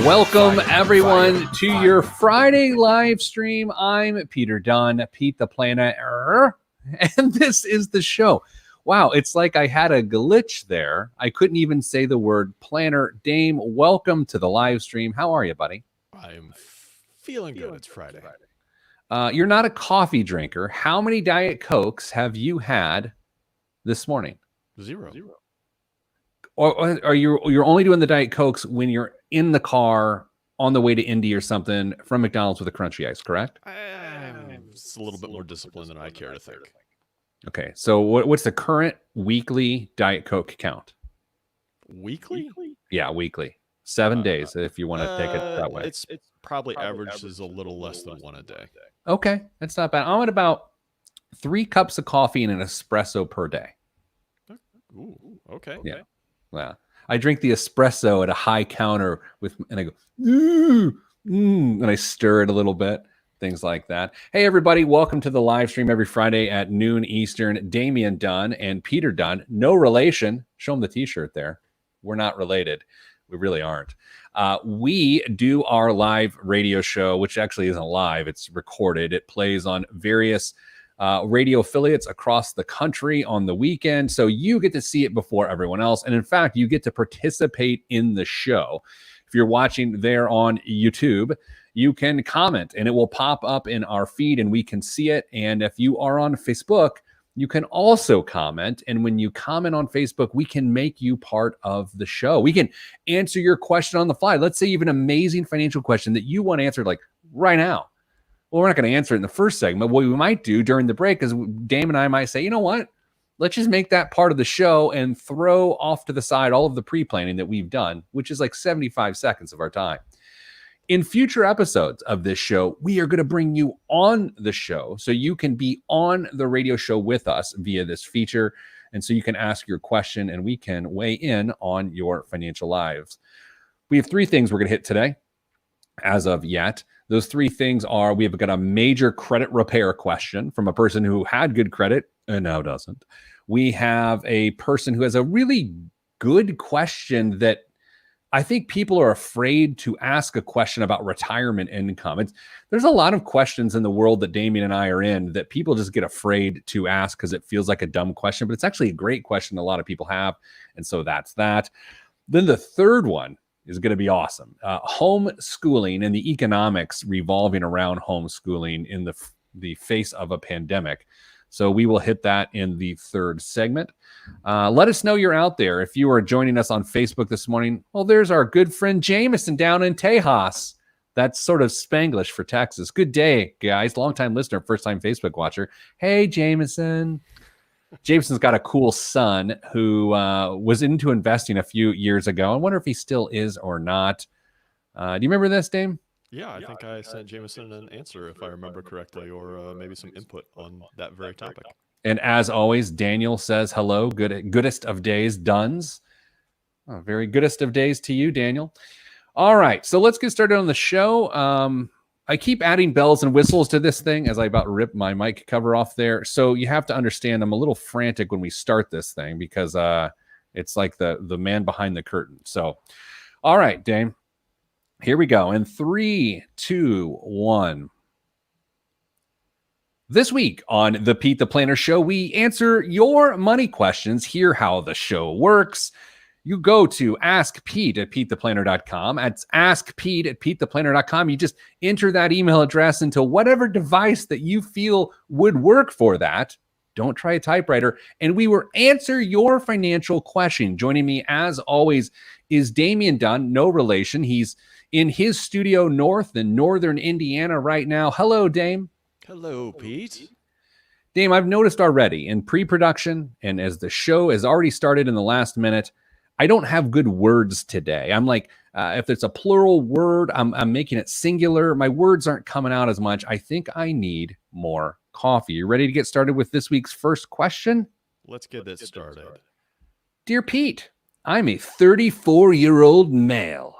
Welcome, everyone, to your Friday live stream. I'm Peter Dunn, Pete the Planner, and this is the show. Wow, it's like I had a glitch there. I couldn't even say the word planner. Dame, welcome to the live stream. How are you, buddy? I'm feeling good. It's Friday. You're not a coffee drinker. How many Diet Cokes have you had this morning? Zero. Or are you're only doing the Diet Cokes when you're in the car on the way to Indy or something from McDonald's with a crunchy ice, correct? It's a little bit more disciplined than I care to think. Okay, so what's the current weekly Diet Coke count? Weekly? Yeah, weekly. 7 days, if you want to take it that way. It's probably averages a little less than one a day. Okay, that's not bad. I'm at about 3 cups of coffee and an espresso per day. Ooh, okay. Yeah. Yeah. I drink the espresso at a high counter and I go, and I stir it a little bit, things like that. Hey, everybody, welcome to the live stream every Friday at noon Eastern. Damian Dunn and Peter Dunn, no relation. Show them the t-shirt there. We're not related. We really aren't. We do our live radio show, which actually isn't live. It's recorded. It plays on various radio affiliates across the country on the weekend. So you get to see it before everyone else. And in fact, you get to participate in the show. If you're watching there on YouTube, you can comment and it will pop up in our feed and we can see it. And if you are on Facebook, you can also comment. And when you comment on Facebook, we can make you part of the show. We can answer your question on the fly. Let's say you have an amazing financial question that you want answered like right now. Well, we're not going to answer it in the first segment. What we might do during the break is Dame and I might say, you know what? Let's just make that part of the show and throw off to the side all of the pre-planning that we've done, which is like 75 seconds of our time. In future episodes of this show, we are going to bring you on the show so you can be on the radio show with us via this feature. And so you can ask your question and we can weigh in on your financial lives. We have 3 things we're going to hit today as of yet. Those 3 things are, we have got a major credit repair question from a person who had good credit and now doesn't. We have a person who has a really good question that I think people are afraid to ask a question about retirement income. There's a lot of questions in the world that Damian and I are in that people just get afraid to ask because it feels like a dumb question, but it's actually a great question a lot of people have. And so that's that. Then the third one is going to be awesome. Homeschooling and the economics revolving around homeschooling in the face of a pandemic. So we will hit that in the third segment. Let us know you're out there. If you are joining us on Facebook this morning, well, there's our good friend Jameson down in Tejas. That's sort of Spanglish for Texas. Good day, guys. Longtime listener, first-time Facebook watcher. Hey, Jameson. Jameson's got a cool son who was into investing a few years ago. I wonder if he still is or not. Do you remember this, Dame? Yeah, I think I sent Jameson an answer, if I remember correctly, or maybe some input on that very topic. And as always, Daniel says hello. Goodest of days, Duns. Oh, very goodest of days to you, Daniel. All right, so let's get started on the show. I keep adding bells and whistles to this thing as I about rip my mic cover off there. So you have to understand I'm a little frantic when we start this thing because it's like the man behind the curtain. So, all right, Dame, here we go. In 3, 2, 1. This week on the Pete the Planner Show, we answer your money questions, hear how the show works. You go to askpete@petetheplanner.com. That's askpete@petetheplanner.com. You just enter that email address into whatever device that you feel would work for that. Don't try a typewriter. And we will answer your financial question. Joining me, as always, is Damian Dunn, no relation. He's in his studio north in northern Indiana right now. Hello, Dame. Hello, Pete. Dame, I've noticed already in pre-production and as the show has already started in the last minute, I don't have good words today. I'm like, if it's a plural word, I'm making it singular. My words aren't coming out as much. I think I need more coffee. You ready to get started with this week's first question? Let's get this started. Dear Pete, I'm a 34-year-old male,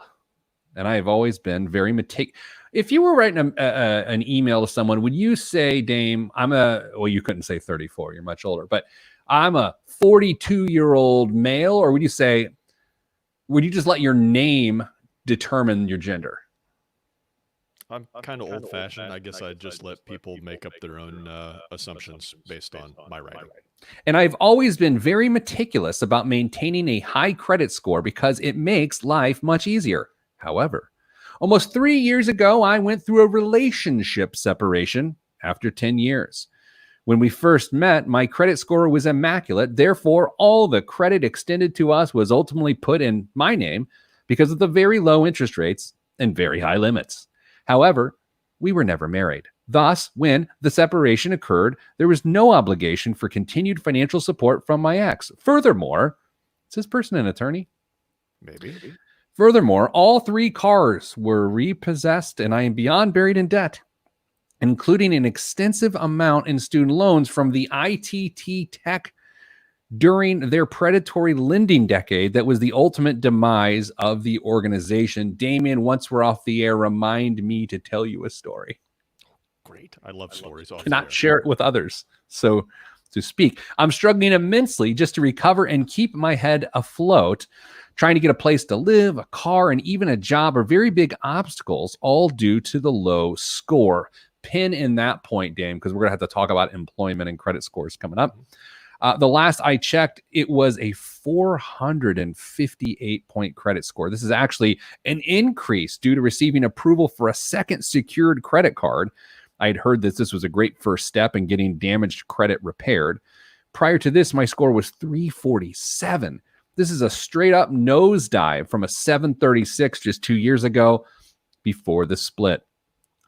and I have always been very meticulous. If you were writing an email to someone, would you say, Dame, well, you couldn't say 34. You're much older, but I'm a 42-year-old male, or would you just let your name determine your gender? I'm kind of old-fashioned. I guess I'd just let people make up their own assumptions based on my writing. And I've always been very meticulous about maintaining a high credit score because it makes life much easier. However, almost 3 years ago, I went through a relationship separation after 10 years. When we first met, my credit score was immaculate. Therefore, all the credit extended to us was ultimately put in my name because of the very low interest rates and very high limits. However, we were never married. Thus, when the separation occurred, there was no obligation for continued financial support from my ex. Furthermore, is this person an attorney? Maybe. Furthermore, all 3 cars were repossessed and I am beyond buried in debt, including an extensive amount in student loans from the ITT Tech during their predatory lending decade that was the ultimate demise of the organization. Damien, once we're off the air, remind me to tell you a story. Great. I love stories. Cannot share it with others, so to speak. I'm struggling immensely just to recover and keep my head afloat. Trying to get a place to live, a car, and even a job are very big obstacles, all due to the low score. Pin in that point, Dame, because we're going to have to talk about employment and credit scores coming up. The last I checked, it was a 458-point credit score. This is actually an increase due to receiving approval for a second secured credit card. I had heard that this was a great first step in getting damaged credit repaired. Prior to this, my score was 347. This is a straight up nosedive from a 736 just 2 years ago before the split.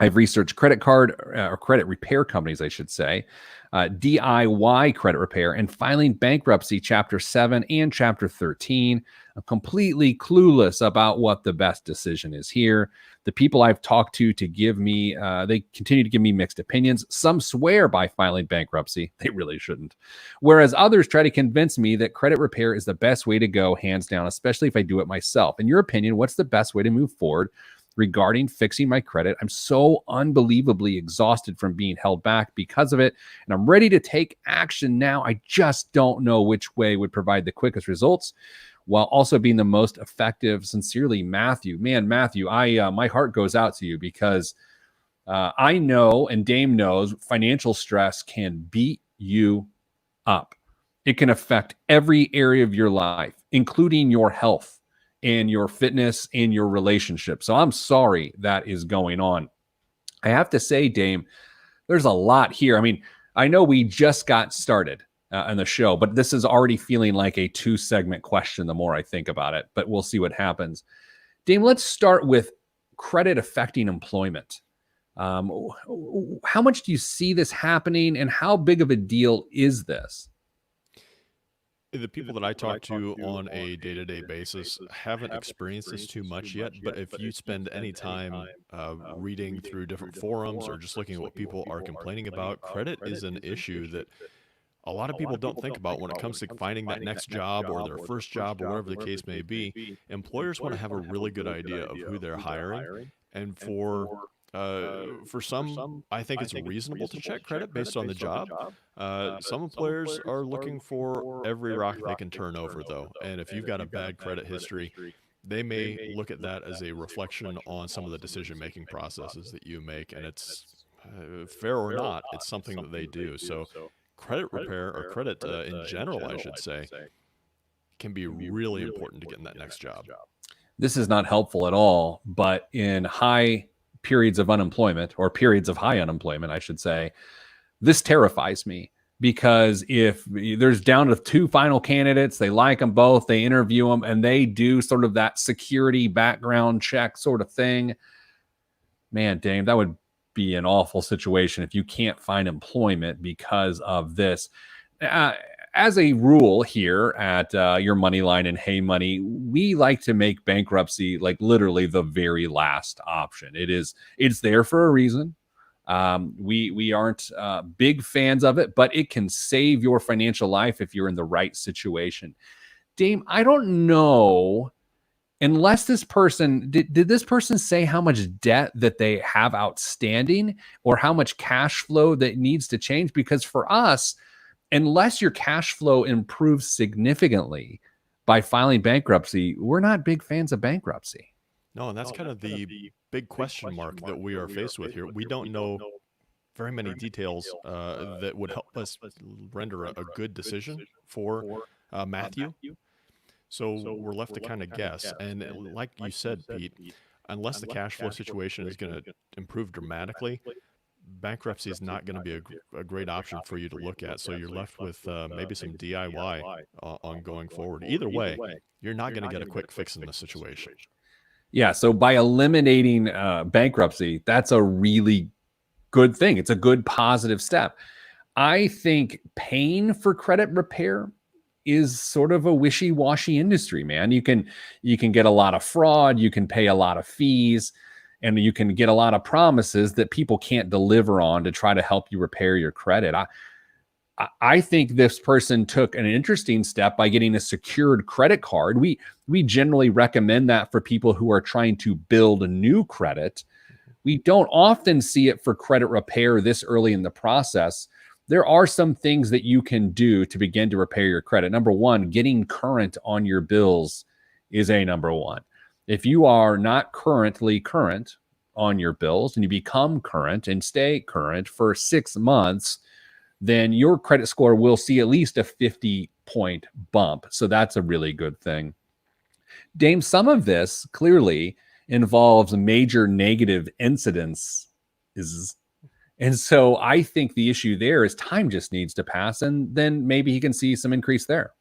I've researched credit card or credit repair companies, I should say, DIY credit repair, and filing bankruptcy Chapter 7 and Chapter 13. I'm completely clueless about what the best decision is here. The people I've talked to give me, they continue to give me mixed opinions. Some swear by filing bankruptcy. They really shouldn't. Whereas others try to convince me that credit repair is the best way to go, hands down, especially if I do it myself. In your opinion, what's the best way to move forward regarding fixing my credit? I'm so unbelievably exhausted from being held back because of it, and I'm ready to take action now. I just don't know which way would provide the quickest results while also being the most effective. Sincerely, Matthew. Man, Matthew, my heart goes out to you because I know, and Dame knows, financial stress can beat you up. It can affect every area of your life, including your health and your fitness and your relationship. So I'm sorry that is going on. I have to say, Dame, there's a lot here. I mean, I know we just got started on the show, but this is already feeling like a 2-segment question the more I think about it, but we'll see what happens. Dame, let's start with credit affecting employment. How much do you see this happening, and how big of a deal is this? The people that I talk to on a day-to-day basis haven't experienced this too much yet, but if you spend any time reading through different forums or just looking at what people are complaining about, credit is an issue that a lot of people don't think about when it comes to finding that next job or their first job or whatever the case may be. Employers want to have a really good idea of who they're hiring, and for some, I think it's reasonable to check credit based on the job. Some employers are looking for every rock they can turn over, though. And if you've got a bad credit history, they may look at that as a reflection on some of the decision-making processes that you make. And it's fair or not, it's something that they do. So credit repair, or credit in general, I should say, can be really important to getting that next job. This is not helpful at all, but in high periods of unemployment, or periods of high unemployment, I should say, this terrifies me, because if there's down to 2 final candidates, they like them both, they interview them, and they do sort of that security background check sort of thing, man, Dame, that would be an awful situation if you can't find employment because of this. As a rule here at Your Money Line and Hey Money, we like to make bankruptcy like literally the very last option. It's there for a reason. We aren't big fans of it, but it can save your financial life if you're in the right situation. Dame, I don't know, unless this person, did this person say how much debt that they have outstanding or how much cash flow that needs to change? Because for us, unless your cash flow improves significantly by filing bankruptcy, we're not big fans of bankruptcy. No, and that's kind of the big question mark that we are faced with here. We don't know very many details that would help us render a good decision for Matthew. So we're left to kind of guess. And like you said, Pete, unless the cash flow situation is going to improve dramatically, bankruptcy is not going to be a great option for you to look at. So you're left with maybe some DIY on going forward. Either way, you're not going to get a quick fix in this situation. Yeah. So by eliminating bankruptcy, that's a really good thing. It's a good positive step. I think paying for credit repair is sort of a wishy-washy industry, man. You can get a lot of fraud, you can pay a lot of fees, and you can get a lot of promises that people can't deliver on to try to help you repair your credit. I think this person took an interesting step by getting a secured credit card. We generally recommend that for people who are trying to build a new credit. We don't often see it for credit repair this early in the process. There are some things that you can do to begin to repair your credit. Number one, getting current on your bills is a number one. If you are not currently current on your bills and you become current and stay current for 6 months, then your credit score will see at least a 50-point bump. So that's a really good thing. Dame, some of this clearly involves major negative incidents. And so I think the issue there is time just needs to pass, and then maybe he can see some increase there.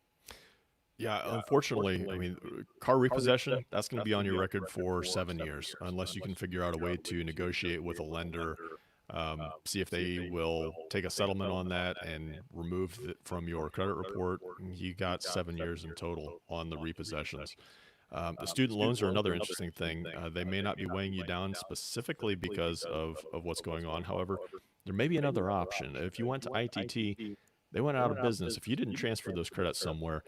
Yeah, unfortunately, I mean, car repossession, that's going to be on your record for 7 years, unless you can figure out a way to negotiate with a lender, see if they will take a settlement on that and remove it from your credit report. You got 7 years in total on the repossessions. The student loans are another interesting thing. They may not be weighing you down specifically because of what's going on. However, there may be another option. If you went to ITT, they went out of business. If you didn't transfer those credits somewhere,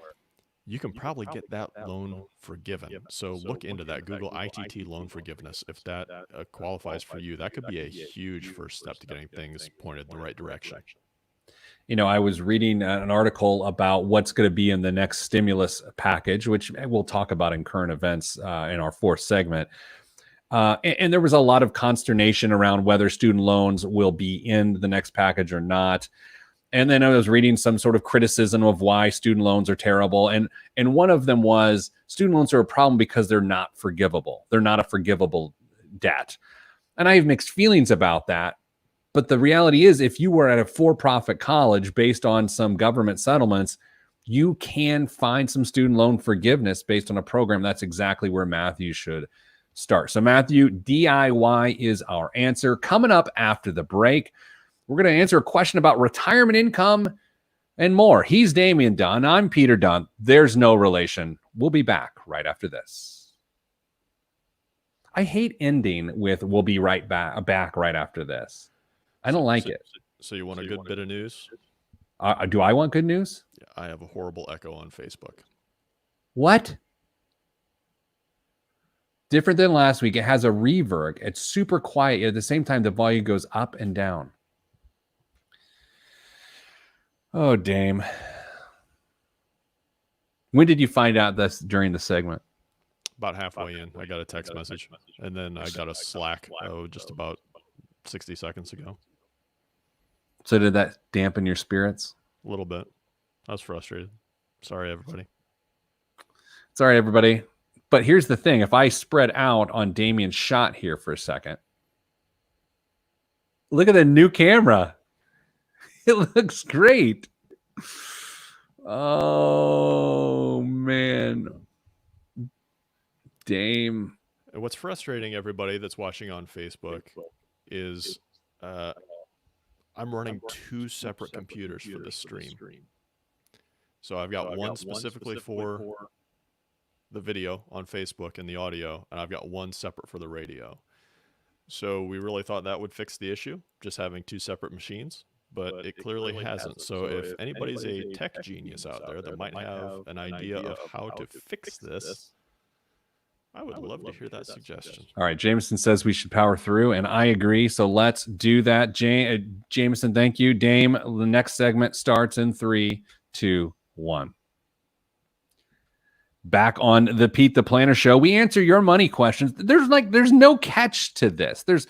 you can probably get that loan forgiven. So look into that. Google ITT loan forgiveness. If that qualifies for you, that could be a huge first step to getting things pointed in the right direction. You know, I was reading an article about what's going to be in the next stimulus package, which we'll talk about in current events in our fourth segment. And there was a lot of consternation around whether student loans will be in the next package or not. And then I was reading some sort of criticism of why student loans are terrible. And one of them was student loans are a problem because they're not forgivable. They're not a forgivable debt. And I have mixed feelings about that. But the reality is, if you were at a for-profit college based on some government settlements, you can find some student loan forgiveness based on a program. That's exactly where Matthew should start. So Matthew, DIY is our answer. Coming up after the break, we're going to answer a question about retirement income and more. He's Damian Dunn. I'm Peter Dunn. There's no relation. We'll be back right after this. I hate ending with "we'll be right back right after this." I don't like it. So you want a good bit of news? Do I want good news? Yeah, I have a horrible echo on Facebook. What? Different than last week. It has a reverb. It's super quiet. At the same time, the volume goes up and down. Oh, Dame. When did you find out this during the segment? About halfway in. I got a text message. And then I got a Slack just about 60 seconds ago. So did that dampen your spirits? A little bit. I was frustrated. Sorry, everybody. Sorry, everybody. But here's the thing. If I spread out on Damian's shot here for a second, look at the new camera. It looks great. Oh, man. Dame. And what's frustrating, everybody that's watching on Facebook, is I'm running two separate computers for this stream. So I've got one specifically for the video on Facebook and the audio, and I've got one separate for the radio. So we really thought that would fix the issue, just having two separate machines, but it clearly hasn't. So if anybody's a tech genius out there that might have an idea of how to fix this, I would love to hear that suggestion. All right, Jameson says we should power through, and I agree. So let's do that. Jameson, thank you. Dame, the next segment starts in 3, 2, 1. Back on the Pete the Planner show, we answer your money questions. There's no catch to this. There's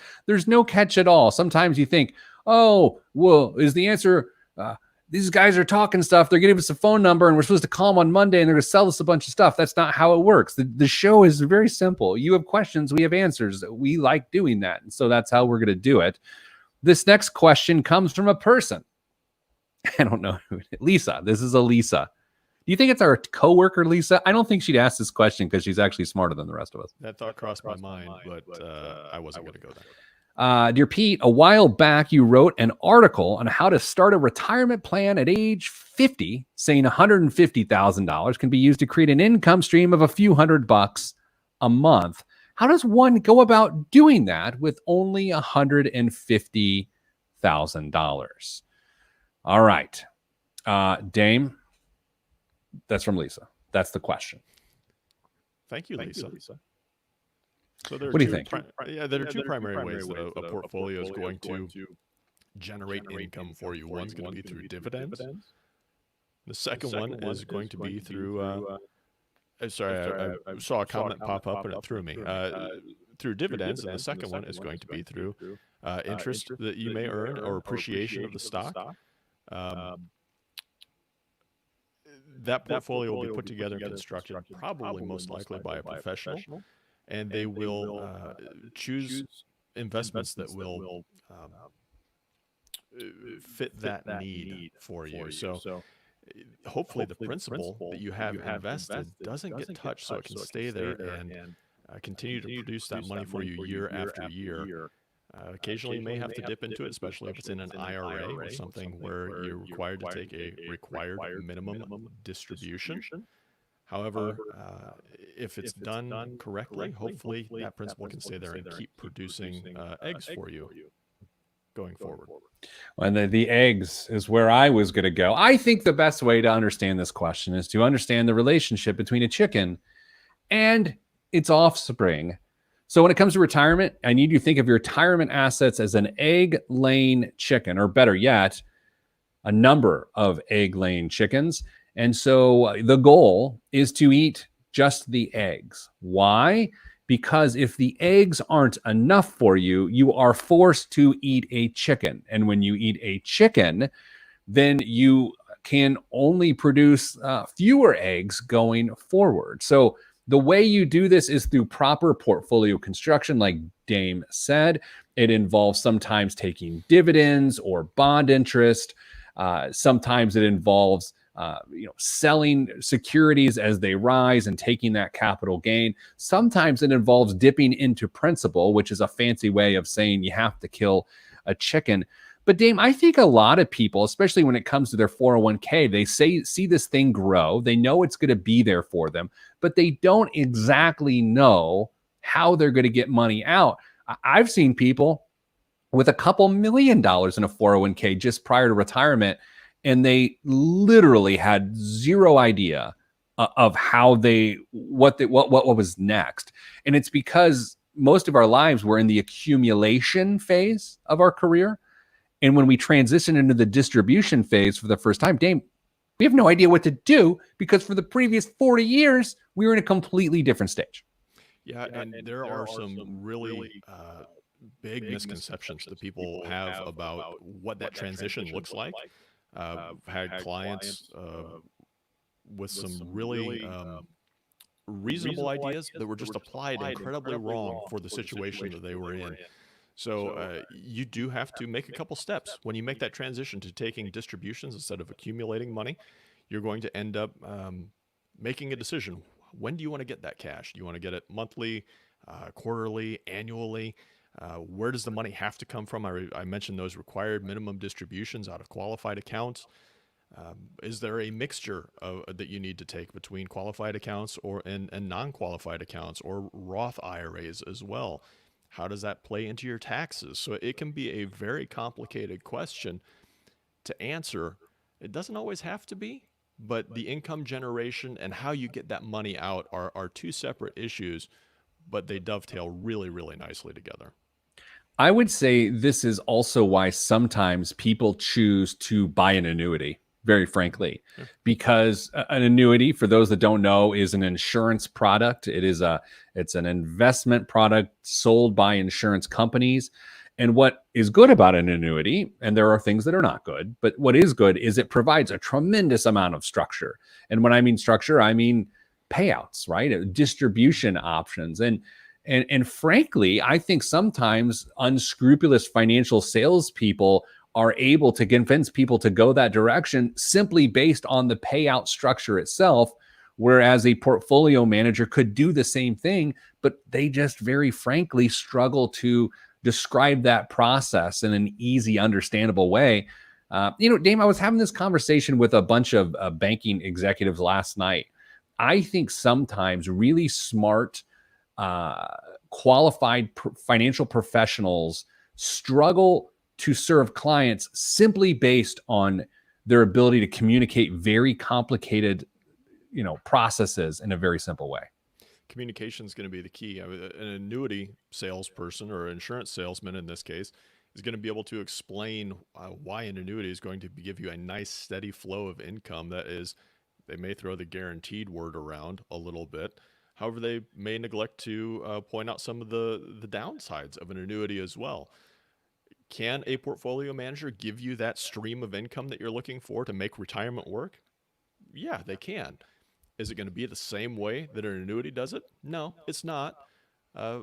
no catch at all. Sometimes you think, oh, well, is the answer these guys are talking stuff. They're giving us a phone number and we're supposed to call them on Monday and they're going to sell us a bunch of stuff. That's not how it works. The show is very simple. You have questions, we have answers. We like doing that. And so that's how we're going to do it. This next question comes from a person. I don't know. Lisa. This is a Lisa. Do you think it's our coworker, Lisa? I don't think she'd ask this question because she's actually smarter than the rest of us. That thought crossed my mind, but I wasn't going to go there. Dear Pete, a while back you wrote an article on how to start a retirement plan at age 50, saying $150,000 can be used to create an income stream of a few $100 a month. How does one go about doing that with only $150,000? All right, Dame. That's from Lisa. That's the question. Thank you, Lisa. So there what do you think? There are two primary ways that a portfolio is going to generate income for you. One's going to be through dividends. The second one is going to be through. Sorry, I saw a comment pop up and it threw me. Through dividends, and the second one is going to be through interest that you may earn or appreciation of the stock. That portfolio will be put together and constructed probably most likely by a professional, and they will choose investments that will fit that need for you. So hopefully the principal that you have invested doesn't get touched, so it can stay there and continue to produce that money for you year after year. Occasionally you may have to dip into it, especially if it's in an IRA or something where you're required to take a required minimum distribution. However, if it's done correctly, hopefully that principal can stay there and keep producing eggs for you going forward. And the eggs is where I was going to go. I think the best way to understand this question is to understand the relationship between a chicken and its offspring. So when it comes to retirement, I need you to think of your retirement assets as an egg-laying chicken, or better yet, a number of egg-laying chickens. And so the goal is to eat just the eggs. Why? Because if the eggs aren't enough for you, you are forced to eat a chicken. And when you eat a chicken, then you can only produce fewer eggs going forward. So the way you do this is through proper portfolio construction, like Dame said. It involves sometimes taking dividends or bond interest. Sometimes it involves selling securities as they rise and taking that capital gain. Sometimes it involves dipping into principal, which is a fancy way of saying you have to kill a chicken. But Dame, I think a lot of people, especially when it comes to their 401k, they see this thing grow. They know it's going to be there for them, but they don't exactly know how they're going to get money out. I've seen people with a couple $1 million in a 401k just prior to retirement, and they literally had zero idea of how what was next. And it's because most of our lives were in the accumulation phase of our career. And when we transition into the distribution phase for the first time, Dame, we have no idea what to do because for the previous 40 years, we were in a completely different stage. Yeah, and there are some really big misconceptions that people have about what that transition looks like. I've had clients with some really reasonable ideas that were just applied incredibly wrong for the situation that they were in. So you do have to make a couple steps. When you make that transition to taking distributions instead of accumulating money, you're going to end up making a decision. When do you want to get that cash? Do you want to get it monthly, quarterly, annually? Where does the money have to come from? I mentioned those required minimum distributions out of qualified accounts. Is there a mixture that you need to take between qualified accounts and non-qualified accounts, or Roth IRAs as well? How does that play into your taxes? So it can be a very complicated question to answer. It doesn't always have to be, but the income generation and how you get that money out are two separate issues, but they dovetail really, really nicely together. I would say this is also why sometimes people choose to buy an annuity very frankly, Yeah. because an annuity, for those that don't know, is an insurance product. It's an investment product sold by insurance companies. And what is good about an annuity, and there are things that are not good, but what is good is it provides a tremendous amount of structure. And when I mean structure, I mean payouts, right? Distribution options. And frankly, I think sometimes unscrupulous financial salespeople are able to convince people to go that direction simply based on the payout structure itself. Whereas a portfolio manager could do the same thing, but they just very frankly struggle to describe that process in an easy, understandable way. Dame, I was having this conversation with a bunch of banking executives last night. I think sometimes really smart, qualified financial professionals struggle to serve clients simply based on their ability to communicate very complicated, processes in a very simple way. Communication is going to be the key. I mean, an annuity salesperson or insurance salesman in this case is going to be able to explain why an annuity is going to give you a nice steady flow of income. That is, they may throw the guaranteed word around a little bit. However, they may neglect to point out some of the downsides of an annuity as well. Can a portfolio manager give you that stream of income that you're looking for to make retirement work? Yeah, they can. Is it going to be the same way that an annuity does it? No, it's not. Uh,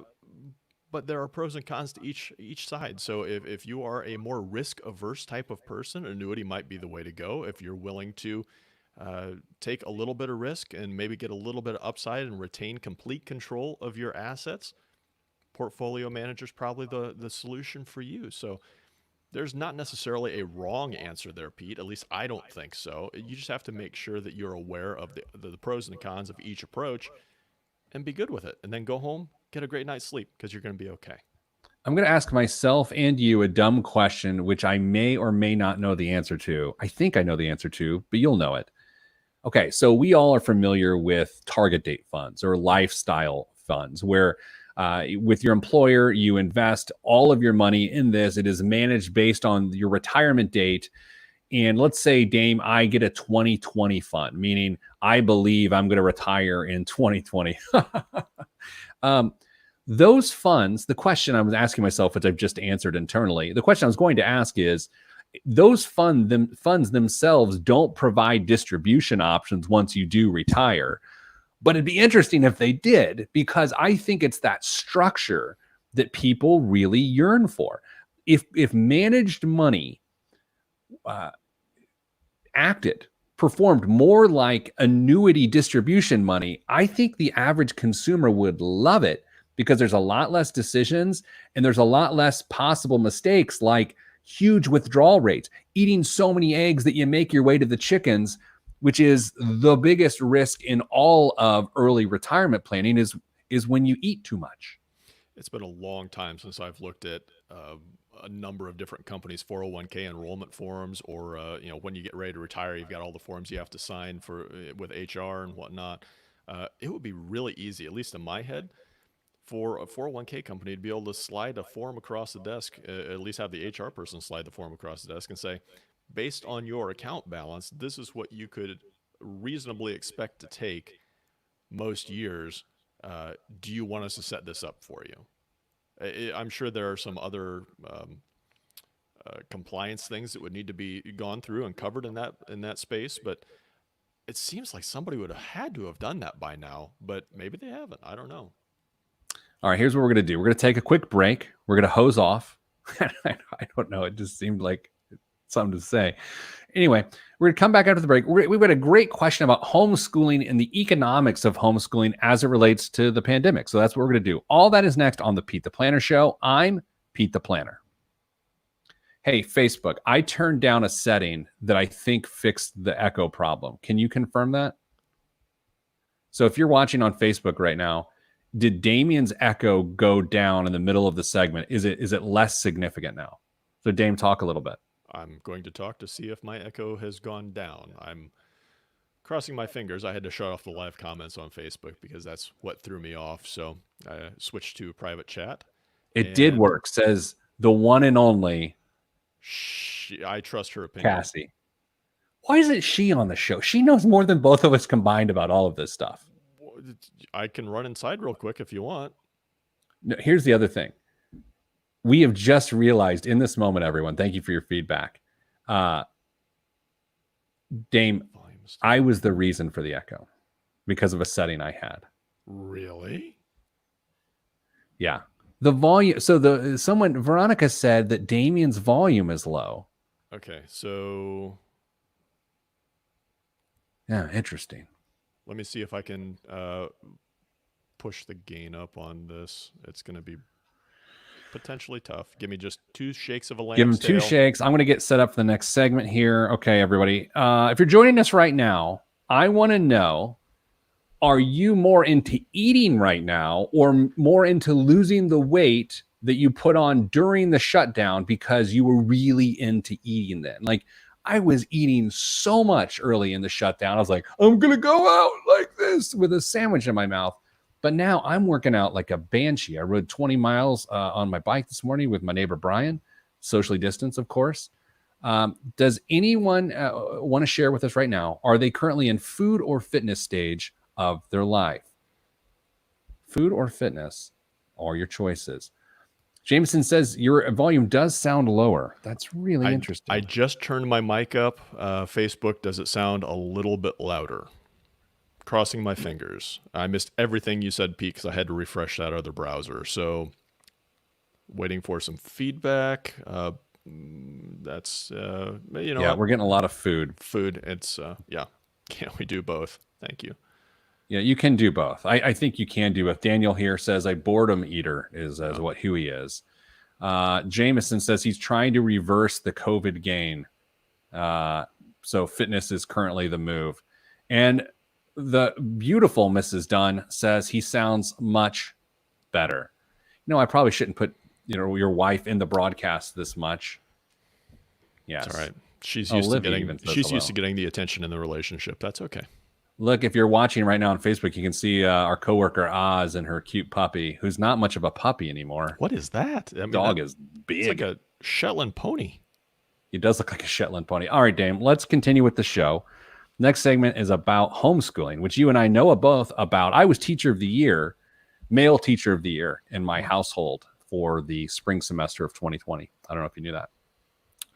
but there are pros and cons to each side. So if you are a more risk averse type of person, annuity might be the way to go. If you're willing to take a little bit of risk and maybe get a little bit of upside and retain complete control of your assets, portfolio manager is probably the solution for you. So there's not necessarily a wrong answer there, Pete. At least I don't think so. You just have to make sure that you're aware of the pros and the cons of each approach and be good with it. And then go home, get a great night's sleep because you're going to be okay. I'm going to ask myself and you a dumb question, which I may or may not know the answer to. I think I know the answer to, but you'll know it. Okay, so we all are familiar with target date funds or lifestyle funds where with your employer, you invest all of your money in this. It is managed based on your retirement date. And let's say, Dame, I get a 2020 fund, meaning I believe I'm going to retire in 2020. Those funds, the question I was asking myself, which I've just answered internally, the question I was going to ask is, those funds themselves don't provide distribution options once you do retire. But it'd be interesting if they did, because I think it's that structure that people really yearn for. If managed money performed more like annuity distribution money, I think the average consumer would love it because there's a lot less decisions and there's a lot less possible mistakes, like huge withdrawal rates, eating so many eggs that you make your way to the chickens, which is the biggest risk in all of early retirement planning, is when you eat too much. It's been a long time since I've looked at a number of different companies' 401k enrollment forms, or when you get ready to retire, you've got all the forms you have to sign for with HR and whatnot. It would be really easy, at least in my head, for a 401k company to be able to slide a form across the desk, at least have the HR person slide the form across the desk and say, based on your account balance, this is what you could reasonably expect to take most years. Do you want us to set this up for you? I'm sure there are some other compliance things that would need to be gone through and covered in that space, but it seems like somebody would have had to have done that by now, but maybe they haven't. I don't know. All right, here's what we're going to do. We're going to take a quick break. We're going to hose off. I don't know. It just seemed like something to say. Anyway, we're going to come back after the break. We've got a great question about homeschooling and the economics of homeschooling as it relates to the pandemic. So that's what we're going to do. All that is next on the Pete the Planner Show. I'm Pete the Planner. Hey, Facebook, I turned down a setting that I think fixed the echo problem. Can you confirm that? So if you're watching on Facebook right now, did Damien's echo go down in the middle of the segment? Is it less significant now? So Dame, talk a little bit. I'm going to talk to see if my echo has gone down. I'm crossing my fingers. I had to shut off the live comments on Facebook because that's what threw me off. So I switched to private chat. It did work. Says the one and only. I trust her opinion. Cassie. Why isn't she on the show? She knows more than both of us combined about all of this stuff. I can run inside real quick if you want. No, here's the other thing. We have just realized in this moment, everyone, thank you for your feedback. Dame, I was the reason for the echo because of a setting I had. Really? Yeah. The volume. So Veronica said that Damien's volume is low. Okay. So. Yeah. Interesting. Let me see if I can push the gain up on this. It's going to be potentially tough. Give me just 2 shakes of a lamb's Give him tail. 2 shakes. I'm going to get set up for the next segment here. Okay, everybody. If you're joining us right now, I want to know, are you more into eating right now or more into losing the weight that you put on during the shutdown because you were really into eating then? Like, I was eating so much early in the shutdown. I was like, I'm going to go out like this with a sandwich in my mouth. But now I'm working out like a banshee. I rode 20 miles on my bike this morning with my neighbor, Brian, socially distanced, of course. Does anyone want to share with us right now? Are they currently in food or fitness stage of their life? Food or fitness are your choices. Jameson says your volume does sound lower. That's really interesting. I just turned my mic up. Facebook, does it sound a little bit louder? Crossing my fingers. I missed everything you said, Pete, because I had to refresh that other browser. So waiting for some feedback. That's, yeah, we're getting a lot of food. It's, yeah. Can't we do both? Thank you. Yeah, you can do both. I think you can do both. Daniel here says a boredom eater is what Huey is. Jameson says he's trying to reverse the COVID gain. So fitness is currently the move. And the beautiful Mrs. Dunn says he sounds much better. I probably shouldn't put your wife in the broadcast this much. Yes, that's all right. She's used to getting the attention in the relationship. That's okay. Look, if you're watching right now on Facebook, you can see our coworker Oz and her cute puppy, who's not much of a puppy anymore. What is that? I mean, dog is big. It's like a Shetland pony. It does look like a Shetland pony. All right, Dame, let's continue with the show. Next segment is about homeschooling, which you and I know both about. I was teacher of the year, male teacher of the year in my household for the spring semester of 2020. I don't know if you knew that.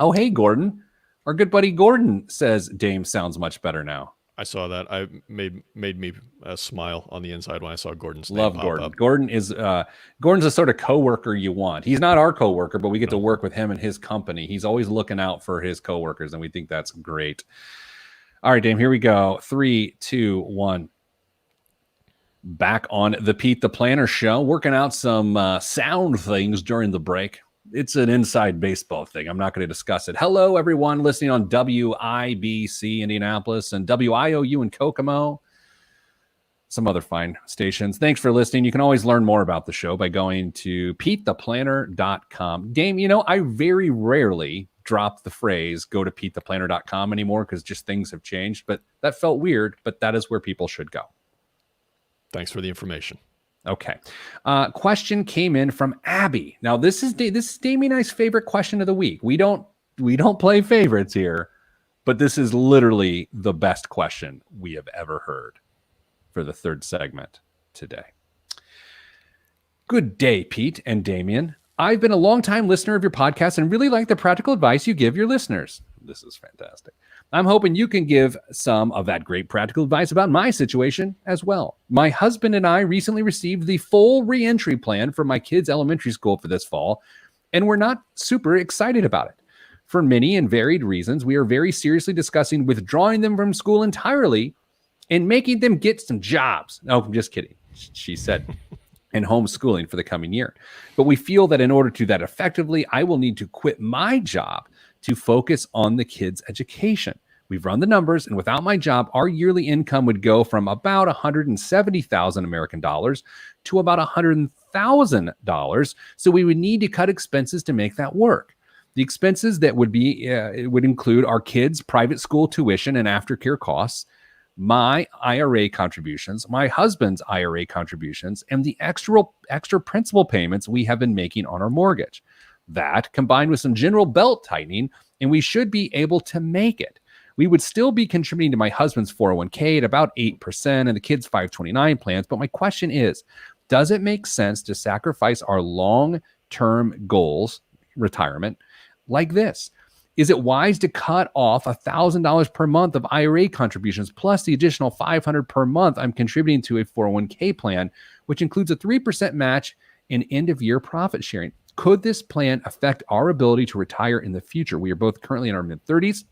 Oh, hey, Gordon. Our good buddy Gordon says Dame sounds much better now. I saw that. I made me smile on the inside when I saw Gordon's name. Love Gordon. Up. Gordon's the sort of coworker you want. He's not our coworker, but we get to work with him in his company. He's always looking out for his coworkers, and we think that's great. All right, Dame, here we go. 3, 2, 1. Back on the Pete the Planner show, working out some sound things during the break. It's an inside baseball thing. I'm not going to discuss it. Hello, everyone listening on WIBC Indianapolis and WIOU in Kokomo. Some other fine stations. Thanks for listening. You can always learn more about the show by going to PeteThePlanner.com. Dame, I very rarely drop the phrase go to PeteThePlanner.com anymore because just things have changed. But that felt weird, but that is where people should go. Thanks for the information. Okay. Question came in from Abby. Now, this is Damien and I's favorite question of the week. We don't play favorites here, but this is literally the best question we have ever heard for the third segment today. Good day, Pete and Damien. I've been a longtime listener of your podcast and really like the practical advice you give your listeners. This is fantastic. I'm hoping you can give some of that great practical advice about my situation as well. My husband and I recently received the full reentry plan for my kids' elementary school for this fall, and we're not super excited about it. For many and varied reasons, we are very seriously discussing withdrawing them from school entirely and making them get some jobs. No, I'm just kidding, she said, and homeschooling for the coming year. But we feel that in order to do that effectively, I will need to quit my job to focus on the kids' education. We've run the numbers, and without my job, our yearly income would go from about $170,000 American dollars to about $100,000. So we would need to cut expenses to make that work. The expenses that would would include our kids' private school tuition and aftercare costs, my IRA contributions, my husband's IRA contributions, and the extra principal payments we have been making on our mortgage. That, combined with some general belt tightening, and we should be able to make it. We would still be contributing to my husband's 401k at about 8% and the kids' 529 plans. But my question is, does it make sense to sacrifice our long-term goals, retirement, like this? Is it wise to cut off $1,000 per month of IRA contributions plus the additional $500 per month I'm contributing to a 401k plan, which includes a 3% match and end-of-year profit sharing? Could this plan affect our ability to retire in the future? We are both currently in our mid-30s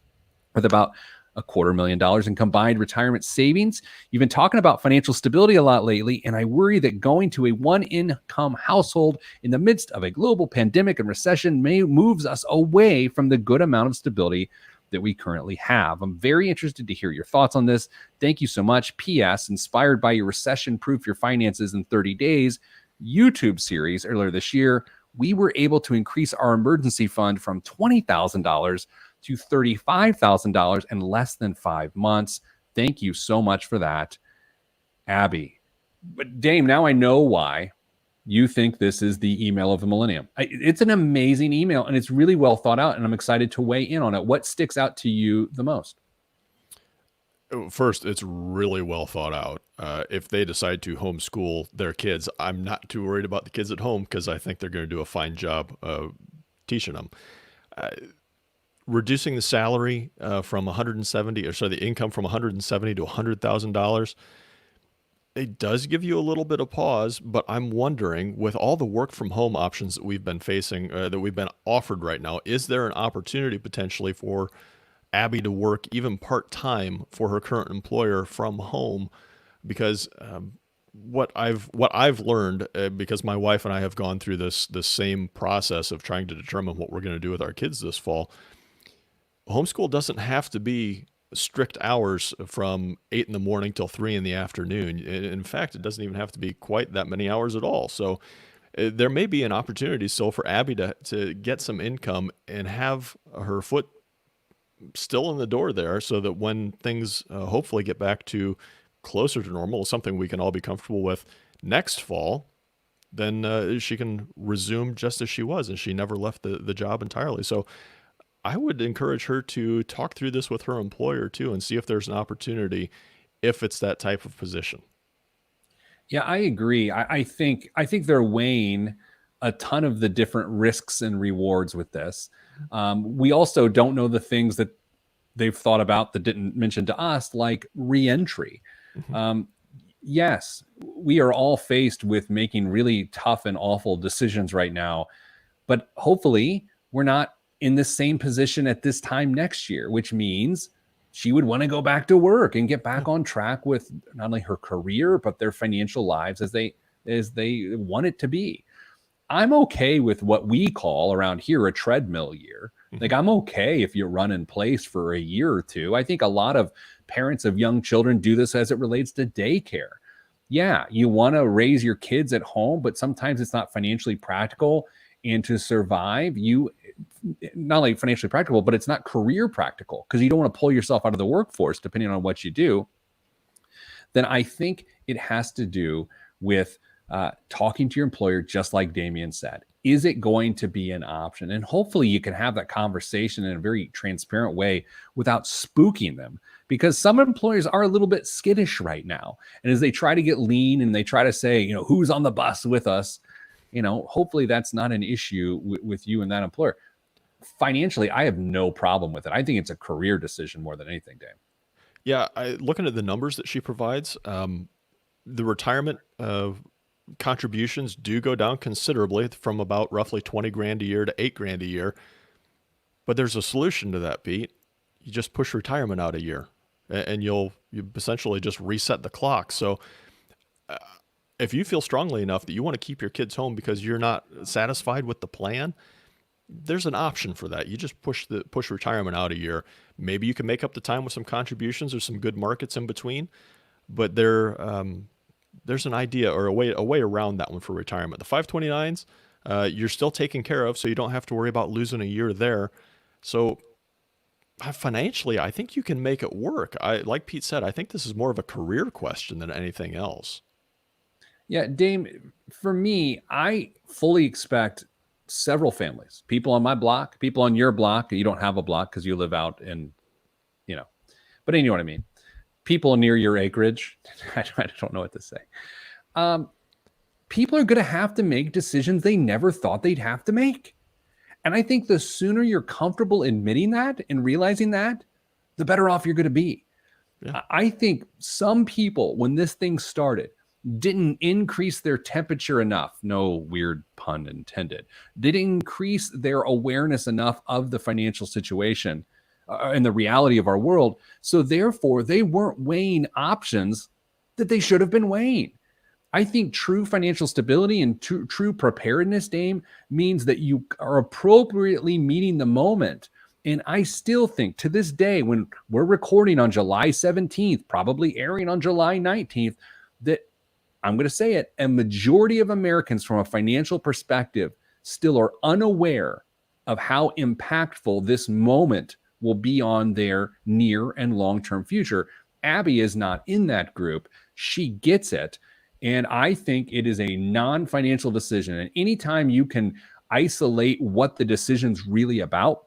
with about $250,000 in combined retirement savings. You've been talking about financial stability a lot lately, and I worry that going to a one-income household in the midst of a global pandemic and recession moves us away from the good amount of stability that we currently have. I'm very interested to hear your thoughts on this. Thank you so much. P.S. Inspired by your Recession-Proof Your Finances in 30 Days YouTube series earlier this year, we were able to increase our emergency fund from $20,000 to $35,000 in less than 5 months. Thank you so much for that, Abby. But Dame, now I know why you think this is the email of the millennium. It's an amazing email, and it's really well thought out, and I'm excited to weigh in on it. What sticks out to you the most? First, it's really well thought out. If they decide to homeschool their kids, I'm not too worried about the kids at home because I think they're going to do a fine job teaching them. Reducing the salary from 170, or sorry, the income from 170 to $100,000, it does give you a little bit of pause. But I'm wondering, with all the work from home options that we've been facing, that we've been offered right now, is there an opportunity potentially for Abby to work even part-time for her current employer from home? Because what I've learned, because my wife and I have gone through this same process of trying to determine what we're going to do with our kids this fall. Homeschool doesn't have to be strict hours from 8 in the morning till 3 in the afternoon. In fact, it doesn't even have to be quite that many hours at all. So there may be an opportunity still for Abby to get some income and have her foot still in the door there, so that when things hopefully get back to closer to normal, something we can all be comfortable with next fall, then she can resume just as she was, and she never left the job entirely. So I would encourage her to talk through this with her employer too, and see if there's an opportunity if it's that type of position. Yeah, I agree. I think they're weighing a ton of the different risks and rewards with this. We also don't know the things that they've thought about that didn't mention to us, like reentry. Yes, we are all faced with making really tough and awful decisions right now, but hopefully we're not in the same position at this time next year, which means she would want to go back to work and get back on track with not only her career, but their financial lives as they want it to be. I'm okay with what we call around here a treadmill year. Like, I'm okay if you run in place for a year or two. I think a lot of parents of young children do this as it relates to daycare. Yeah, you want to raise your kids at home, but sometimes it's not financially practical. And to survive, you not only financially practical, but it's not career practical because you don't want to pull yourself out of the workforce depending on what you do. Then I think it has to do with talking to your employer, just like Damien said. Is it going to be an option? And hopefully you can have that conversation in a very transparent way without spooking them, because some employers are a little bit skittish right now. And as they try to get lean and they try to say, who's on the bus with us, hopefully that's not an issue with you and that employer. Financially, I have no problem with it. I think it's a career decision more than anything, Dave. Yeah, looking at the numbers that she provides, the retirement contributions do go down considerably from about roughly 20 grand a year to 8 grand a year. But there's a solution to that, Pete. You just push retirement out a year and you essentially just reset the clock. So if you feel strongly enough that you want to keep your kids home because you're not satisfied with the plan, there's an option for that. You just push retirement out a year. Maybe you can make up the time with some contributions or some good markets in between, but there's an idea or a way around that one for retirement. The 529s, you're still taken care of, so you don't have to worry about losing a year there. So financially, I think you can make it work. Like Pete said, I think this is more of a career question than anything else. Yeah, Dame, for me, I fully expect several families, people on my block, people on your block. You don't have a block because you live out in but you know what I mean. People near your acreage, I don't know what to say. People are going to have to make decisions they never thought they'd have to make. And I think the sooner you're comfortable admitting that and realizing that, the better off you're going to be. Yeah. I think some people, when this thing started, didn't increase their temperature enough. No weird pun intended. Didn't increase their awareness enough of the financial situation and the reality of our world. So therefore, they weren't weighing options that they should have been weighing. I think true financial stability and true preparedness, Dame, means that you are appropriately meeting the moment. And I still think to this day, when we're recording on July 17th, probably airing on July 19th, that I'm going to say it, a majority of Americans from a financial perspective still are unaware of how impactful this moment will be on their near and long-term future. Abby is not in that group. She gets it. And I think it is a non-financial decision. And anytime you can isolate what the decision's really about,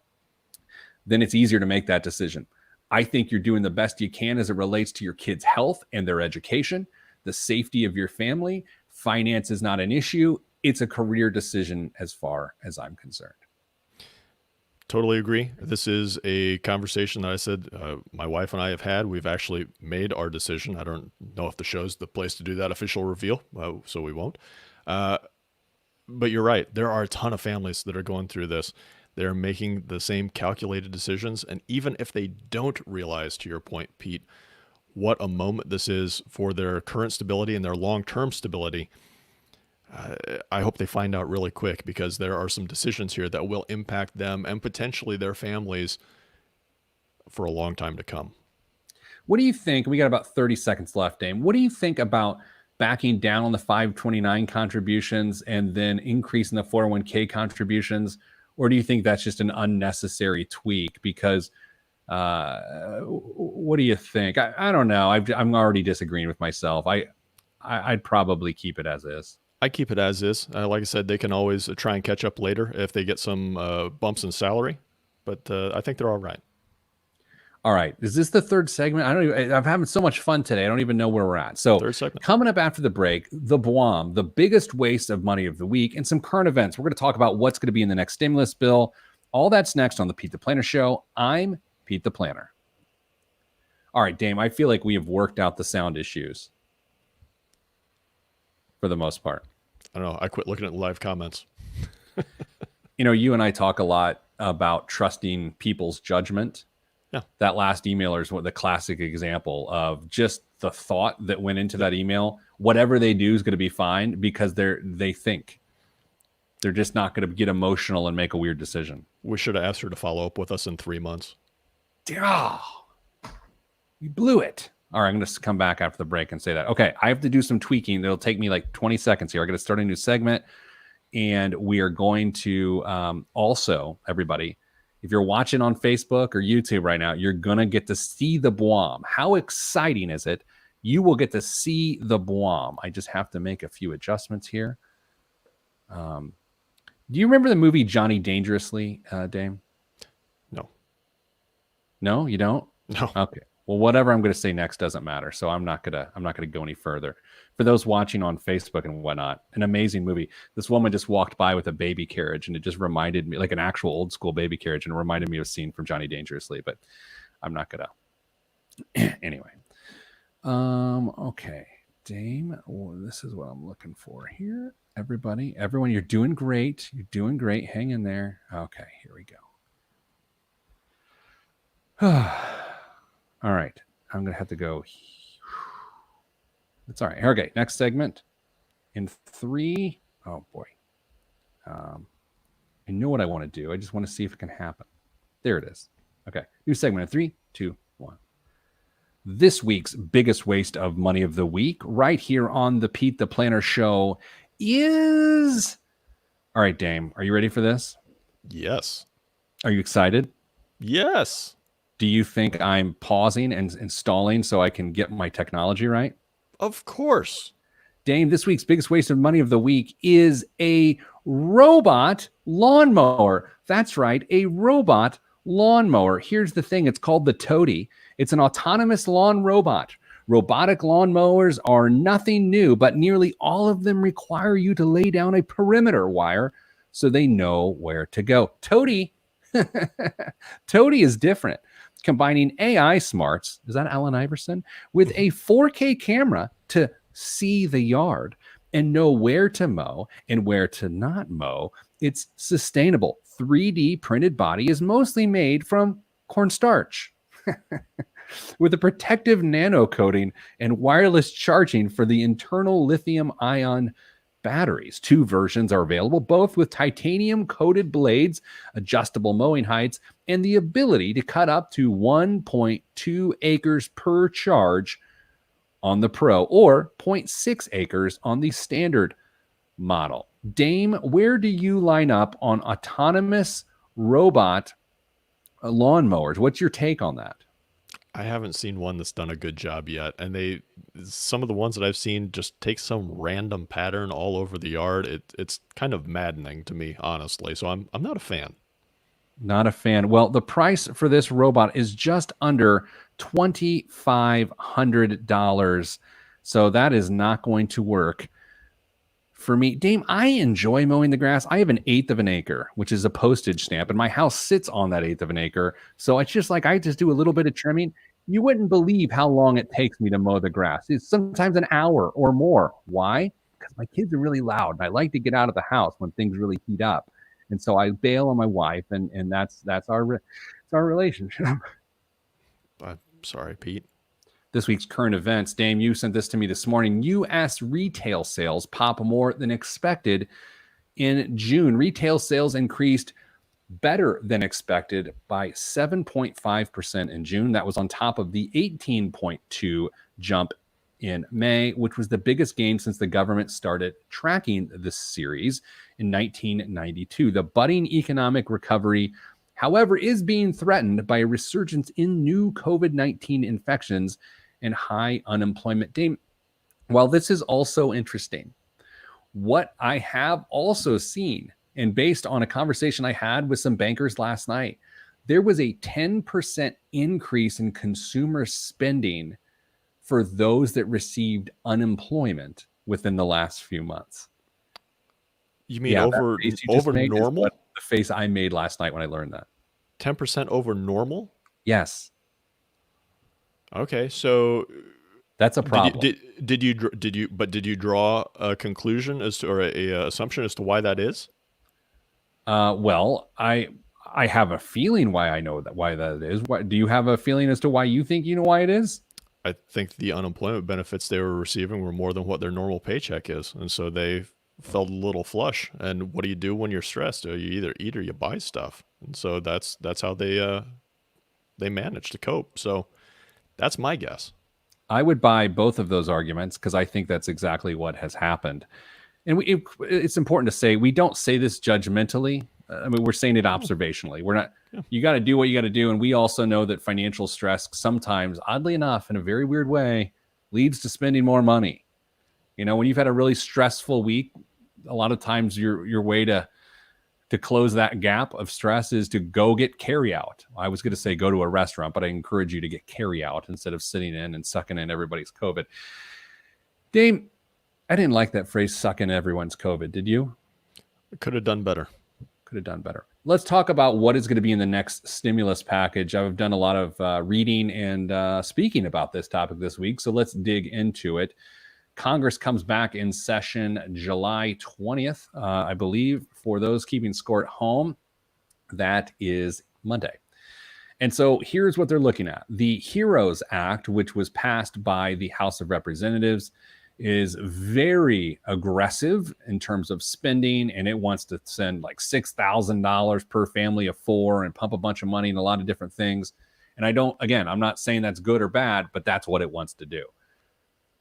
then it's easier to make that decision. I think you're doing the best you can as it relates to your kids' health and their education, the safety of your family. Finance is not an issue. It's a career decision as far as I'm concerned. Totally agree. This is a conversation that I said my wife and I have had. We've actually made our decision. I don't know if the show's the place to do that official reveal, so we won't. But you're right. There are a ton of families that are going through this. They're making the same calculated decisions. And even if they don't realize, to your point, Pete, what a moment this is for their current stability and their long-term stability, I hope they find out really quick, because there are some decisions here that will impact them and potentially their families for a long time to come. What do you think? We got about 30 seconds left, Dame. What do you think about backing down on the 529 contributions and then increasing the 401k contributions? Or do you think that's just an unnecessary tweak? Because what do you think? I don't know. I'm already disagreeing with myself. I'd probably keep it as is. I keep it as is. Like I said, they can always try and catch up later if they get some bumps in salary, but I think they're all right. All right. Is this the third segment? I'm having so much fun today. I don't even know where we're at. So coming up after the break, the BWOM, the biggest waste of money of the week, and some current events. We're going to talk about what's going to be in the next stimulus bill. All that's next on the Pete the Planner Show. I'm Pete the Planner. All right, Dame, I feel like we have worked out the sound issues for the most part. I don't know. I quit looking at the live comments. You and I talk a lot about trusting people's judgment. Yeah. That last emailer is the classic example of just the thought that went into that email. Whatever they do is going to be fine because they think. They're just not going to get emotional and make a weird decision. We should have asked her to follow up with us in 3 months. Oh, we blew it. All right, I'm going to come back after the break and say that. Okay, I have to do some tweaking. It'll take me like 20 seconds here. I'm going to start a new segment, and we are going to also, everybody, if you're watching on Facebook or YouTube right now, you're going to get to see the BWOM. How exciting is it? You will get to see the BWOM. I just have to make a few adjustments here. Do you remember the movie Johnny Dangerously, Dame? No. No, you don't? No. Okay. Well, whatever I'm going to say next doesn't matter. So I'm not going to go any further. For those watching on Facebook and whatnot, an amazing movie. This woman just walked by with a baby carriage, and it just reminded me, like an actual old school baby carriage, and it reminded me of a scene from Johnny Dangerously, but I'm not going to. Anyway. Okay. Dame, this is what I'm looking for here. Everyone, you're doing great. You're doing great. Hang in there. Okay, here we go. All right. I'm going to have to go. It's all right. Okay. Next segment in 3. Oh, boy. I know what I want to do. I just want to see if it can happen. There it is. Okay. New segment in 3, 2, 1. This week's biggest waste of money of the week right here on the Pete the Planner Show is... All right, Dame. Are you ready for this? Yes. Are you excited? Yes. Do you think I'm pausing and installing so I can get my technology right? Of course. Dame, this week's biggest waste of money of the week is a robot lawnmower. That's right, a robot lawnmower. Here's the thing. It's called the Toady. It's an autonomous lawn robot. Robotic lawnmowers are nothing new, but nearly all of them require you to lay down a perimeter wire so they know where to go. Toady, Toady is different, combining AI smarts, is that Allen Iverson, with a 4K camera to see the yard and know where to mow and where to not mow. Its sustainable 3D printed body is mostly made from cornstarch. With a protective nano coating and wireless charging for the internal lithium ion batteries. 2 versions are available, both with titanium coated blades, adjustable mowing heights, and the ability to cut up to 1.2 acres per charge on the Pro or 0.6 acres on the standard model. Dame, where do you line up on autonomous robot lawnmowers? What's your take on that? I haven't seen one that's done a good job yet, and some of the ones that I've seen just take some random pattern all over the yard. It's kind of maddening to me, honestly. So I'm not a fan. Not a fan. Well, the price for this robot is just under $2,500. So that is not going to work for me. Dame, I enjoy mowing the grass. I have an 1/8 of an acre, which is a postage stamp, and my house sits on that 1/8 of an acre. So it's just like I just do a little bit of trimming. You wouldn't believe how long it takes me to mow the grass. It's sometimes an hour or more. Why? Because my kids are really loud, and I like to get out of the house when things really heat up. And so I bail on my wife, and that's our relationship. I'm sorry, Pete. This week's current events. Dame, you sent this to me this morning. U.S. retail sales pop more than expected in June. Retail sales increased better than expected by 7.5% in June. That was on top of the 18.2 jump in May, which was the biggest gain since the government started tracking this series in 1992. The budding economic recovery, however, is being threatened by a resurgence in new COVID-19 infections and high unemployment. Dame, while this is also interesting, what I have also seen, and based on a conversation I had with some bankers last night, there was a 10% increase in consumer spending for those that received unemployment within the last few months. You mean over normal? The face I made last night when I learned that. 10% over normal? Yes. Okay, so that's a problem. Did you draw a conclusion as to, or a assumption as to why that is? Well, I have a feeling why I know that why that is. Do you have a feeling as to why you think you know why it is? I think the unemployment benefits they were receiving were more than what their normal paycheck is, and so they felt a little flush. And what do you do when you're stressed? You either eat or you buy stuff, and so that's how they manage to cope. So that's my guess. I would buy both of those arguments because I think that's exactly what has happened. And it's important to say we don't say this judgmentally. I mean, we're saying it observationally. We're not. Yeah. You got to do what you got to do, and we also know that financial stress sometimes, oddly enough, in a very weird way, leads to spending more money. You know, when you've had a really stressful week, a lot of times your way to close that gap of stress is to go get carry out. I was going to say go to a restaurant, but I encourage you to get carry out instead of sitting in and sucking in everybody's COVID. Dame, I didn't like that phrase, sucking everyone's COVID. Did you? Could have done better. Could have done better. Let's talk about what is going to be in the next stimulus package. I've done a lot of reading and speaking about this topic this week, so let's dig into it. Congress comes back in session July 20th, I believe. For those keeping score at home, that is Monday. And so here's what they're looking at. The HEROES Act, which was passed by the House of Representatives, is very aggressive in terms of spending, and it wants to send like $6,000 per family of 4 and pump a bunch of money in a lot of different things. And I'm not saying that's good or bad, but that's what it wants to do.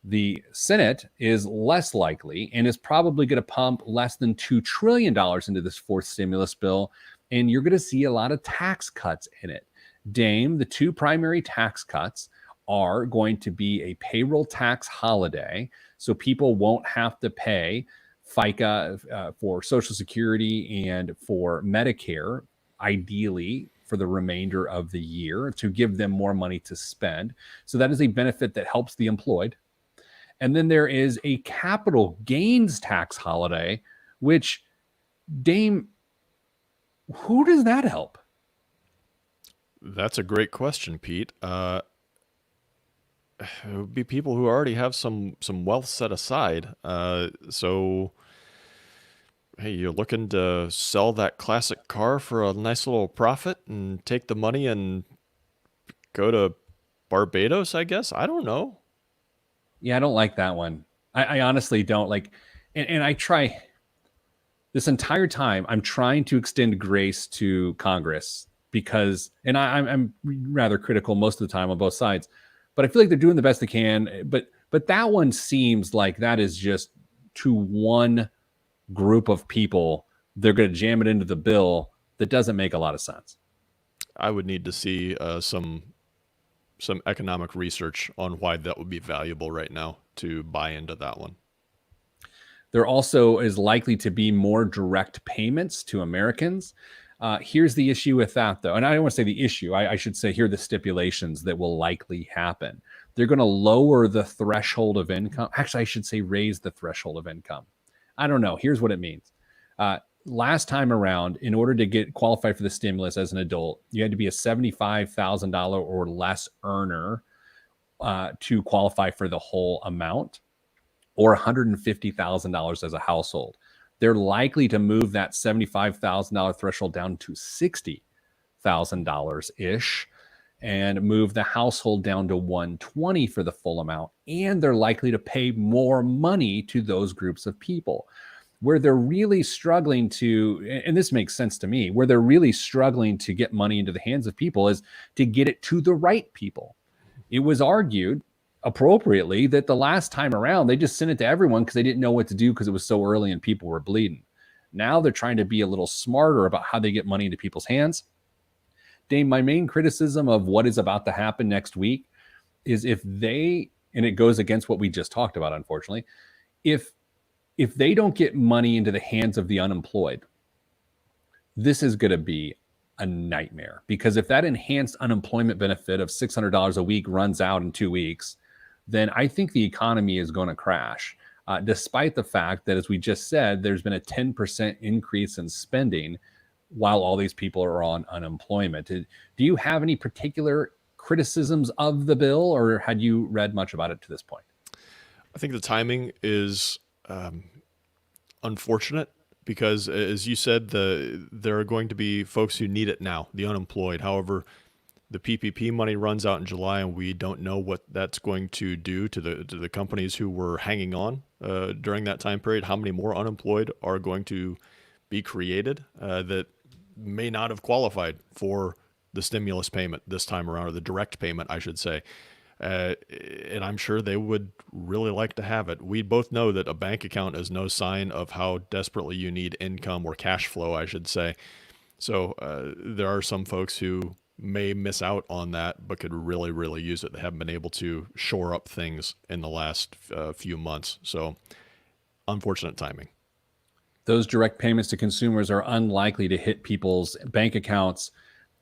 The Senate is less likely and is probably going to pump less than $2 trillion into this fourth stimulus bill, and you're going to see a lot of tax cuts in it. Dame, the 2 primary tax cuts are going to be a payroll tax holiday, so people won't have to pay FICA for Social Security and for Medicare, ideally for the remainder of the year to give them more money to spend. So that is a benefit that helps the employed. And then there is a capital gains tax holiday, which, Dame, who does that help? That's a great question, Pete. It would be people who already have some wealth set aside. So, hey, you're looking to sell that classic car for a nice little profit and take the money and go to Barbados, I guess? I don't know. Yeah, I don't like that one. I honestly don't like, and I try this entire time. I'm trying to extend grace to Congress because, and I'm rather critical most of the time on both sides, but I feel like they're doing the best they can. But that one seems like that is just to one group of people. They're going to jam it into the bill that doesn't make a lot of sense. I would need to see some economic research on why that would be valuable right now to buy into that one. There also is likely to be more direct payments to Americans. Here's the issue with that, though. And I don't want to say the issue. I should say here are the stipulations that will likely happen. They're going to lower the threshold of income. Actually, I should say raise the threshold of income. I don't know. Here's what it means. Last time around, in order to get qualified for the stimulus as an adult, you had to be a $75,000 or less earner to qualify for the whole amount, or $150,000 as a household. They're likely to move that $75,000 threshold down to $60,000 ish, and move the household down to $120,000 for the full amount. And they're likely to pay more money to those groups of people. Where they're really struggling to, and this makes sense to me, where they're really struggling to get money into the hands of people is to get it to the right people. It was argued appropriately that the last time around, they just sent it to everyone because they didn't know what to do because it was so early and people were bleeding. Now they're trying to be a little smarter about how they get money into people's hands. Dame, my main criticism of what is about to happen next week is if they, and it goes against what we just talked about, unfortunately, if they don't get money into the hands of the unemployed, this is going to be a nightmare. Because if that enhanced unemployment benefit of $600 a week runs out in 2 weeks, then I think the economy is going to crash. Despite the fact that, as we just said, there's been a 10% increase in spending while all these people are on unemployment. Do you have any particular criticisms of the bill, or had you read much about it to this point? I think the timing is unfortunate because, as you said, there are going to be folks who need it now, the unemployed. However, the PPP money runs out in July, and we don't know what that's going to do to the companies who were hanging on during that time period. How many more unemployed are going to be created that may not have qualified for the stimulus payment this time around, or the direct payment, I should say. And I'm sure they would really like to have it. We both know that a bank account is no sign of how desperately you need income, or cash flow, I should say. So there are some folks who may miss out on that, but could really, really use it. They haven't been able to shore up things in the last few months. So unfortunate timing. Those direct payments to consumers are unlikely to hit people's bank accounts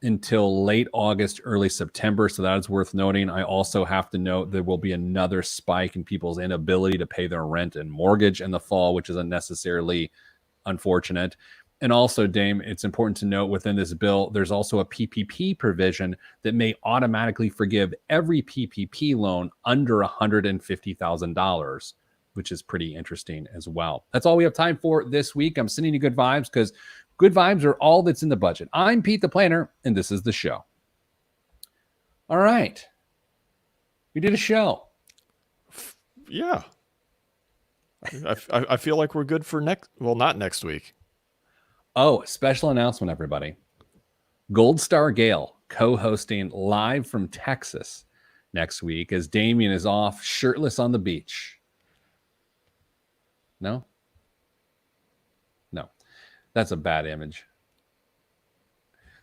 until late August, early September. So that is worth noting. I also have to note there will be another spike in people's inability to pay their rent and mortgage in the fall, which is unnecessarily unfortunate. And also, Dame, it's important to note within this bill, there's also a PPP provision that may automatically forgive every PPP loan under $150,000, which is pretty interesting as well. That's all we have time for this week. I'm sending you good vibes because good vibes are all that's in the budget. I'm Pete the Planner, and this is the show. All right. We did a show. Yeah. I feel like we're good for not next week. Oh, special announcement, everybody. Gold Star Gale co-hosting live from Texas next week as Damien is off shirtless on the beach. No? No. That's a bad image.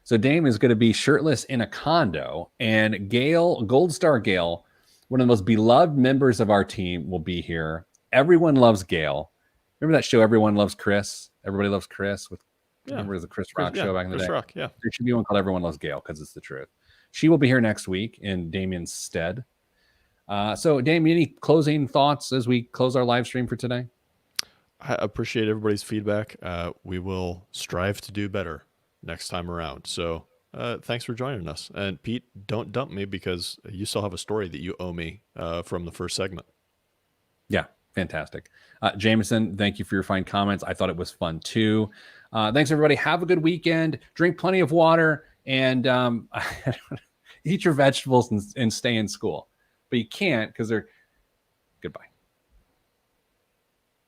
So Damien is going to be shirtless in a condo, and Gold Star Gale, one of the most beloved members of our team, will be here. Everyone loves Gail. Remember that show, Everyone Loves Chris? Everybody Loves Chris with Remember, it was the Chris Rock show back in the Chris day. Rock, yeah. There should be one called Everyone Loves Gail because it's the truth. She will be here next week in Damien's stead. So, Damien, any closing thoughts as we close our live stream for today? I appreciate everybody's feedback. We will strive to do better next time around. So thanks for joining us. And Pete, don't dump me because you still have a story that you owe me from the first segment. Yeah, fantastic. Jameson, thank you for your fine comments. I thought it was fun too. Thanks, everybody. Have a good weekend. Drink plenty of water and eat your vegetables and stay in school. But you can't because they're... Goodbye.